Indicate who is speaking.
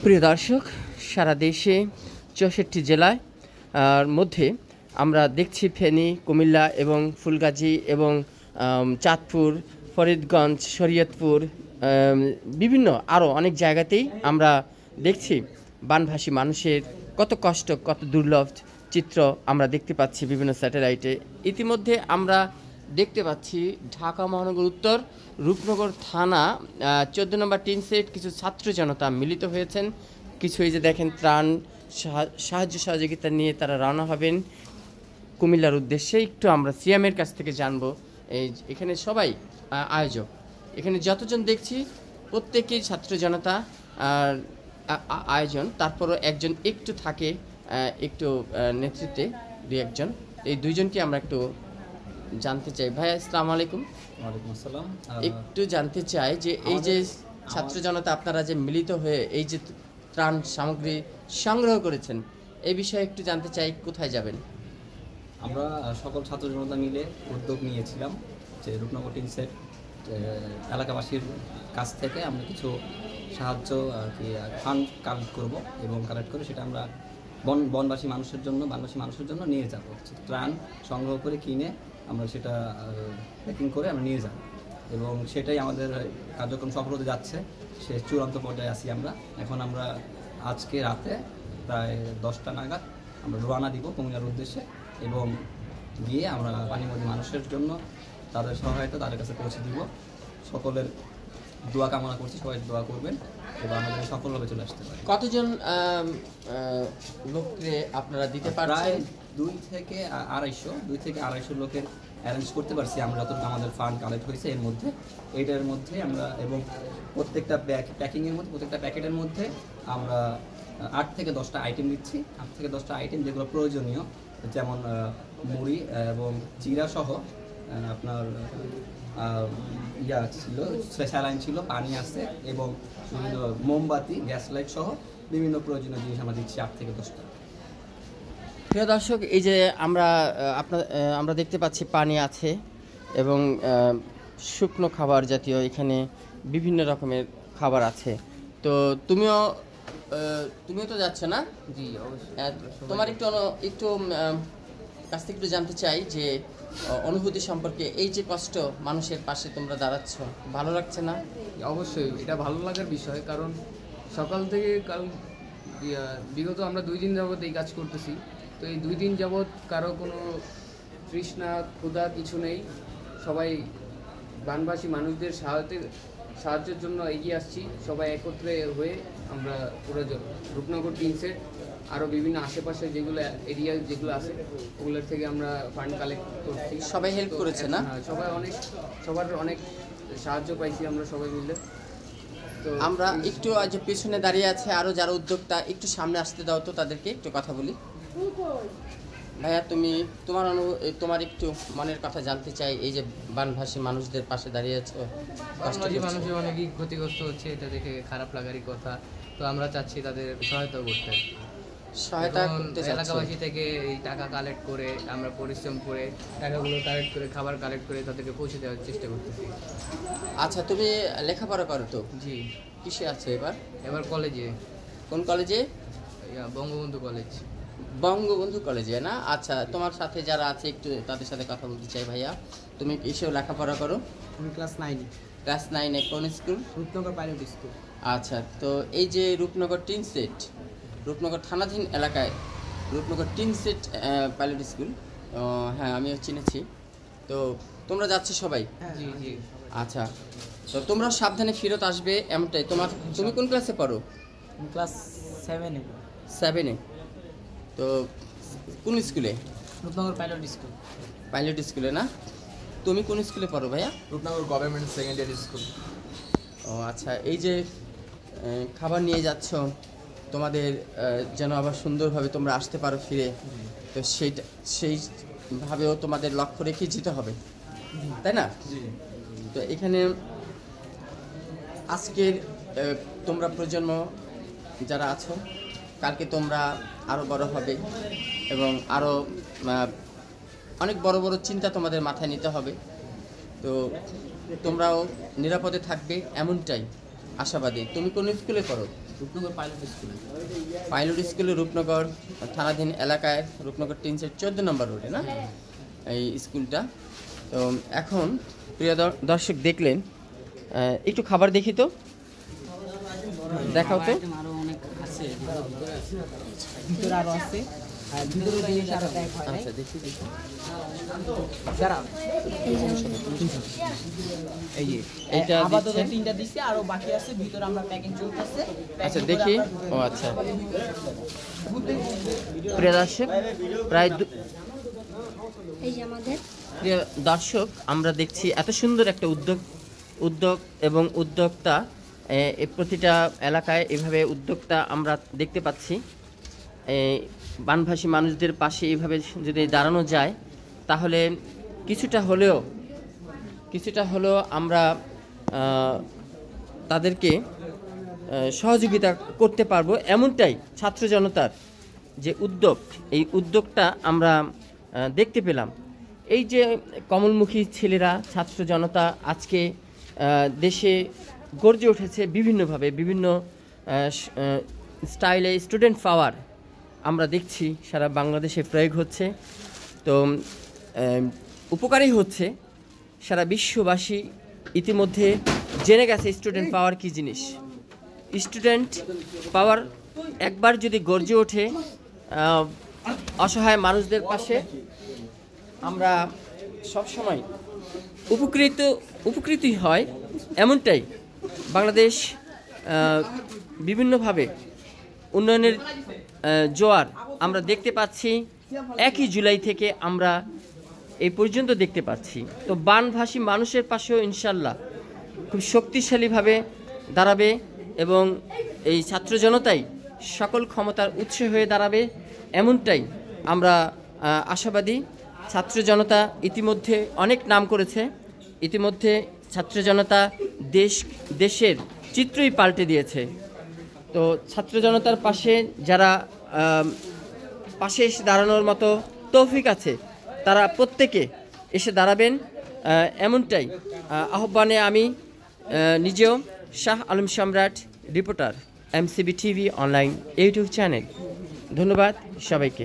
Speaker 1: প্রিয় দর্শক, সারা দেশে ৬৪ জেলায় মধ্যে আমরা দেখছি ফেনী, কুমিল্লা এবং ফুলগাজী এবং চাঁদপুর, ফরিদগঞ্জ, শরীয়তপুর, বিভিন্ন আরও অনেক জায়গাতেই আমরা দেখছি বানভাসী মানুষের কত কষ্ট, কত দুর্লভ চিত্র আমরা দেখতে পাচ্ছি বিভিন্ন স্যাটেলাইটে। ইতিমধ্যে আমরা দেখতে পাচ্ছি ঢাকা মহানগর উত্তর রূপনগর থানা ১৪ নম্বর টিন সেট কিছু ছাত্র জনতা মিলিত হয়েছেন। কিছু এই যে দেখেন ত্রাণ সাহায্য সহযোগিতা নিয়ে তারা রওনা হবেন কুমিল্লার উদ্দেশ্যে। একটু আমরা সিএমের কাছ থেকে জানবো এই এখানে সবাই আয়োজক, এখানে যতজন দেখছি প্রত্যেকেই ছাত্র জনতা আয়োজন। তারপরও একজন একটু থাকে একটু নেতৃত্বে, দুই একজন, এই দুইজনকে আমরা একটু জানতে চাই। ভাই আসসালামু আলাইকুম।
Speaker 2: ওয়ালাইকুম আসসালাম।
Speaker 1: একটু জানতে চাই যে এই যে ছাত্র জনতা আপনারা যে মিলিত হয়ে এই যে ত্রাণ সামগ্রী সংগ্রহ করেছেন, এই বিষয়ে একটু জানতে চাই, কোথায় যাবেন?
Speaker 2: আমরা সকল ছাত্র জনতা মিলে উদ্যোগ নিয়েছিলাম যে রূপনগর টিন সেট এলাকাবাসীর কাছ থেকে আমরা কিছু সাহায্য আর কি ফান্ড কালেক্ট করব এবং কালেক্ট করে সেটা আমরা বনবাসী মানুষের জন্য নিয়ে যাব। ত্রাণ সংগ্রহ করে কিনে আমরা সেটা প্যাকিং করে আমরা নিয়ে যাব এবং সেটাই আমাদের কার্যক্রম সফল হতে যাচ্ছে। সে চূড়ান্ত পর্যায়ে আছি আমরা। এখন আমরা আজকে রাতে প্রায় 10টা নাগাদ আমরা রওনা দিব কুমিল্লার উদ্দেশ্যে এবং গিয়ে আমরা পানিমধ্যী মানুষের জন্য তাদের সহায়তা তাদের কাছে পৌঁছে দিব। সকলের দোয়া কামনা করছি, সবাই দোয়া করবেন এবং আমাদের সফলভাবে চলে আসতে পারি।
Speaker 1: কতজন লোককে আপনারা দিতে পারছেন?
Speaker 2: 2 থেকে 250 লোকের অ্যারেঞ্জ করতে পারছি আমরা, যতটুকু আমাদের ফান্ড কালেক্ট হয়েছে এর মধ্যে, এইটার মধ্যে আমরা এবং প্রত্যেকটা প্যাকিংয়ের মধ্যে, প্রত্যেকটা প্যাকেটের মধ্যে আমরা 8 থেকে 10টা আইটেম দিচ্ছি। 8 থেকে 10টা আইটেম যেগুলো প্রয়োজনীয়, যেমন মুড়ি এবং চিরা সহ আপনার ছিল, স্যালাইন ছিল, পানি আছে এবং বিভিন্ন মোমবাতি, গ্যাস লাইট সহ বিভিন্ন প্রয়োজনীয় জিনিস আমরা দিচ্ছি 8 থেকে 10টা।
Speaker 1: প্রিয় দর্শক, এই যে আমরা দেখতে পাচ্ছি পানি আছে এবং শুকনো খাবার জাতীয় এখানে বিভিন্ন রকমের খাবার আছে। তো তুমিও তো যাচ্ছ না?
Speaker 3: জি অবশ্যই।
Speaker 1: তোমার একটু কাছ থেকে একটু জানতে চাই যে অনুভূতি সম্পর্কে, এই যে কষ্ট মানুষের পাশে তোমরা দাঁড়াচ্ছ, ভালো লাগছে না?
Speaker 3: অবশ্যই এটা ভালো লাগার বিষয়, কারণ সকাল থেকে বিগত আমরা 2 দিন যাবৎ এই কাজ করতেছি। তো এই 2 দিন যাবৎ কারো কোনো তৃষ্ণা ক্ষুধা কিছু নেই। সবাই বানবাসী মানুষদের সাহায্যের জন্য এগিয়ে আসছি। সবাই একত্রে হয়ে আমরা পুরো রূপনগর টিন সেট আরও বিভিন্ন আশেপাশে যেগুলো এরিয়া যেগুলো আছে ওগুলোর থেকে আমরা ফান্ড কালেক্ট করছি।
Speaker 1: সবাই হেল্প করেছে না?
Speaker 3: সবার অনেক সাহায্য পাইছি আমরা সবাই মিলে। তো
Speaker 1: আমরা একটু আজ পেছনে দাঁড়িয়ে আছে আরও যারা উদ্যোক্তা, একটু সামনে আসতে দাও তো, তাদেরকে একটু কথা বলি। ভাইয়া, তোমার একটু মনের কথা জানতে চাই। এই যে বানভাসী মানুষদের পাশে দাঁড়িয়ে আছো,
Speaker 3: মানুষের অনেকই ক্ষতিগ্রস্ত হচ্ছে, এটা দেখে খারাপ লাগারই কথা। তো আমরা চাচ্ছি তাদের সহায়তা করতে এলাকাবাসী থেকে এই টাকা কালেক্ট করে, আমরা পরিশ্রম করে টাকাগুলো কালেক্ট করে, খাবার কালেক্ট করে তাদেরকে পৌঁছে দেওয়ার চেষ্টা করতেছি।
Speaker 1: আচ্ছা, তুমি লেখাপড়া করো তো?
Speaker 3: জি।
Speaker 1: কিসে আছো এবার?
Speaker 3: কলেজে।
Speaker 1: কোন কলেজে?
Speaker 3: বঙ্গবন্ধু কলেজ।
Speaker 1: বঙ্গবন্ধু কলেজে না? আচ্ছা, তোমার সাথে যারা আছে একটু তাদের সাথে কথা বলতে চাই। ভাইয়া, তুমি কিসেও লেখাপড়া করো?
Speaker 4: আমি ক্লাস 9।
Speaker 1: ক্লাস 9-এ কোন স্কুল?
Speaker 4: Rupnagar pilot school.
Speaker 1: আচ্ছা, তো এই যে রূপনগর টিন সেট, রূপনগর থানাধীন এলাকায় Rupnagar tin set pilot school, হ্যাঁ আমিও চিনেছি। তো তোমরা যাচ্ছ সবাই?
Speaker 3: জি জি।
Speaker 1: আচ্ছা, তো তোমরা সাবধানে ফেরত আসবে এমনটাই। তুমি কোন ক্লাসে পড়ো?
Speaker 4: ক্লাস 7-এ।
Speaker 1: 7-এ? তো কোন স্কুলে?
Speaker 4: Rupnagar pilot school.
Speaker 1: পাইলট স্কুলে না? তুমি কোন স্কুলে পড়ো ভাইয়া?
Speaker 5: Rupnagar government secondary school.
Speaker 1: ও আচ্ছা, এই যে খাবার নিয়ে যাচ্ছ, তোমাদের যেন আবার সুন্দরভাবে তোমরা আসতে পারো ফিরে, তো সেইভাবেও তোমাদের লক্ষ্য রেখে যেতে হবে, তাই না? তো এখানে আজকের তোমরা প্রজন্ম যারা আছো, কালকে তোমরা আরও বড় হবে এবং আরও অনেক বড় বড় চিন্তা তোমাদের মাথায় নিতে হবে। তো তোমরাও নিরাপদে থাকবে এমনটাই আশাবাদী। তুমি কোন স্কুলে পড়ো?
Speaker 4: রূপনগর পাইলট স্কুলে।
Speaker 1: পাইলট স্কুলে রূপনগর থানাধীন এলাকায় রূপনগর 3 সেট 14 নম্বর রোডে না এই স্কুলটা। তো এখন প্রিয় দর্শক দেখলেন, একটু খাবার দেখি তো, দেখাও তো।
Speaker 4: আরো অনেক আছে, ভিতরে আরো আছে, আর ভিতরে জিনিস আরো দেখা হয়।
Speaker 1: আচ্ছা দেখি দেখি।
Speaker 4: দাঁড়াও, এই যে
Speaker 1: এইটা
Speaker 4: আপাতত
Speaker 1: দিচ্ছেন?
Speaker 4: 3টা দিছি, আরো বাকি আছে, ভিতরে আমরা প্যাকিং চলতেছে।
Speaker 1: আচ্ছা দেখি। ও আচ্ছা, প্রিয় দর্শক প্রায়
Speaker 6: এই যে আমাদের
Speaker 1: প্রিয় দর্শক আমরা দেখছি এত সুন্দর একটা উদ্যোগ এবং উদ্যোক্তা, প্রতিটা এলাকায় এভাবে উদ্যোক্তা আমরা দেখতে পাচ্ছি। বানভাসী মানুষদের পাশে এভাবে যদি দাঁড়ানো যায় তাহলে কিছুটা হলেও আমরা তাদেরকে সহযোগিতা করতে পারবো। এমনটাই ছাত্র জনতার যে উদ্যোগ, এই উদ্যোগটা আমরা দেখতে পেলাম। এই যে কমলমুখী ছেলেরা, ছাত্র জনতা আজকে দেশে গর্জে উঠেছে বিভিন্নভাবে, বিভিন্ন স্টাইলে স্টুডেন্ট পাওয়ার আমরা দেখছি সারা বাংলাদেশে প্রয়োগ হচ্ছে। তো উপকারী হচ্ছে, সারা বিশ্ববাসী ইতিমধ্যে জেনে গেছে স্টুডেন্ট পাওয়ার কী জিনিস। স্টুডেন্ট পাওয়ার একবার যদি গর্জে ওঠে অসহায় মানুষদের পাশে, আমরা সবসময় উপকৃতই হয়। এমনটাই বাংলাদেশ বিভিন্নভাবে উন্নয়নের জোয়ার আমরা দেখতে পাচ্ছি। 1 জুলাই থেকে আমরা এই পর্যন্ত দেখতে পাচ্ছি। তো বানভাসী মানুষের পাশেও ইনশাল্লাহ খুব শক্তিশালীভাবে দাঁড়াবে এবং এই ছাত্র জনতাই সকল ক্ষমতার উৎস হয়ে দাঁড়াবে, এমনটাই আমরা আশাবাদী। ছাত্র জনতা ইতিমধ্যে অনেক নাম করেছে, ইতিমধ্যে ছাত্র জনতা দেশের চিত্রই পাল্টে দিয়েছে। তো ছাত্র জনতার পাশে যারা পাশে এসে দাঁড়ানোর মতো তৌফিক আছে তারা প্রত্যেকে এসে দাঁড়াবেন, এমনটাই আহ্বানে আমি নিজেও শাহ আলম সম্রাট, reporter, MCB TV online YouTube channel. ধন্যবাদ সবাইকে।